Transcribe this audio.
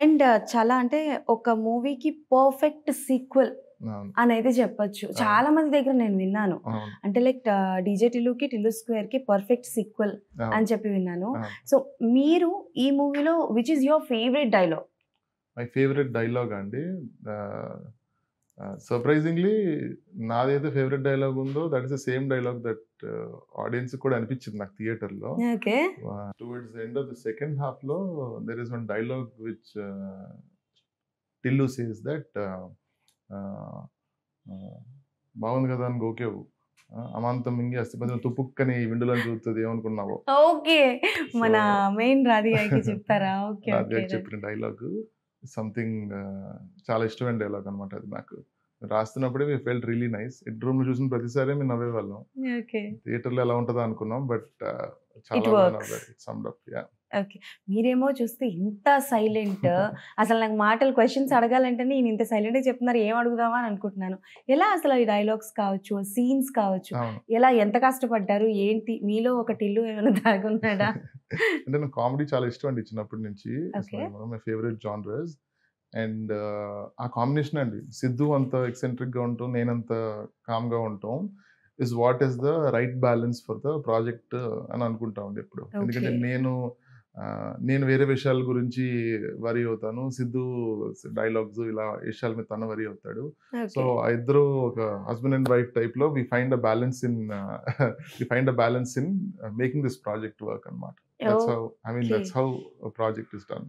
And చాలా అంటే ఒక మూవీకి పర్ఫెక్ట్ సీక్వెల్ అవును. అనైతే చెప్పొచ్చు. అవును. చాలా మంది దగ్గర నేను విన్నాను. అవును. అంటే లైక్ 'డీజే టిల్లుకి', 'టిల్లు స్క్వేర్‌కి' పర్ఫెక్ట్ సీక్వెల్ అవును. అని చెప్పి విన్నాను. అవును. సో, మీరు ఈ మూవీలో which is your favourite dialogue? My favourite డైలాగా అండి. ఆహ్, సర్ప్రైజింగ్‌లీ నాదైతే ఫేవరెట్ డైలాగ్ ఉందో that is the same dialogue that ఆడియన్స్‌కి కూడా అనిపించింది నాకు థియేటర్‌లో. Okay. Towards the end of the second హాఫ్‌లో there is one dialogue which Tillu says that ah, ah, బాగుంది కదా అని గోకావు. అమాంతం మింగి అస్థిపంజరం తుపుక్కని విండులోంచి ఊరుతది ఏమనుకున్నావో. ఓకే. సో, మన మెయిన్ రాధికకి చెప్పారా? ఓకే. ఓకే. రాధికాకి చెప్పిన డైలాగు సంథింగ్ చాలా ఇష్టమైన డైలాగ్ అనమాట అది నాకు. రాస్తున్నప్పుడే we felt really nice. Head రూమ్‌లో చూసిన ప్రతిసారి మేము నవ్వేవాళ్ళం. ఓకే. థియేటర్‌లో ఎలా ఉంటదో అనుకున్నాం. బట్ ఇట్ చాలా బాగా వర్క్స్. నవ్వారు. It summed up. Yeah! Okay. మీరేమో చూస్తే ఇంత సైలెంట్. అసలు నాకు మాటలు క్వెషన్స్ అడగాలంటేనే ఈయన ఇంత సైలెంట్‌గా చెప్తున్నారు. ఏం అడుగుదామా అని అనుకుంటున్నాను. ఎలా అసలు ఈ డైలాగ్స్ కావచ్చు, సీన్స్ కావచ్చు, అవును. ఎలా ఎంత కష్టపడ్డారు? ఏంటి? మీలో ఒక టిల్లు ఏమైనా దాగున్నాడా? అంటే నాకు కామెడీ చాలా ఇష్టం అండి చిన్నప్పటి నుంచి. It's okay. One of my favourite genres. And ఆ కాంబినేషన్ అండి. సిద్దు అంత ఎక్సెంట్రిక్‌గా ఉంటూ, నేనంత కామ్‌గా ఉంటాం. What is the right balance for the project అని అనుకుంటామండి ఎప్పుడు. ఎందుకంటే ఓకే. నేను వేరే విషయాల గురించి వరీ అవుతాను. సిద్దు డైలాగ్స్ ఇలా విషయాల మీద తను వరీ అవుతాడు. So, okay. ఆ ఇద్దరు ఒక హస్బాండ్ అండ్ వైఫ్ టైప్‌లో we find a balance in making this project work అన్నమాట. Okay. That's how a project is done.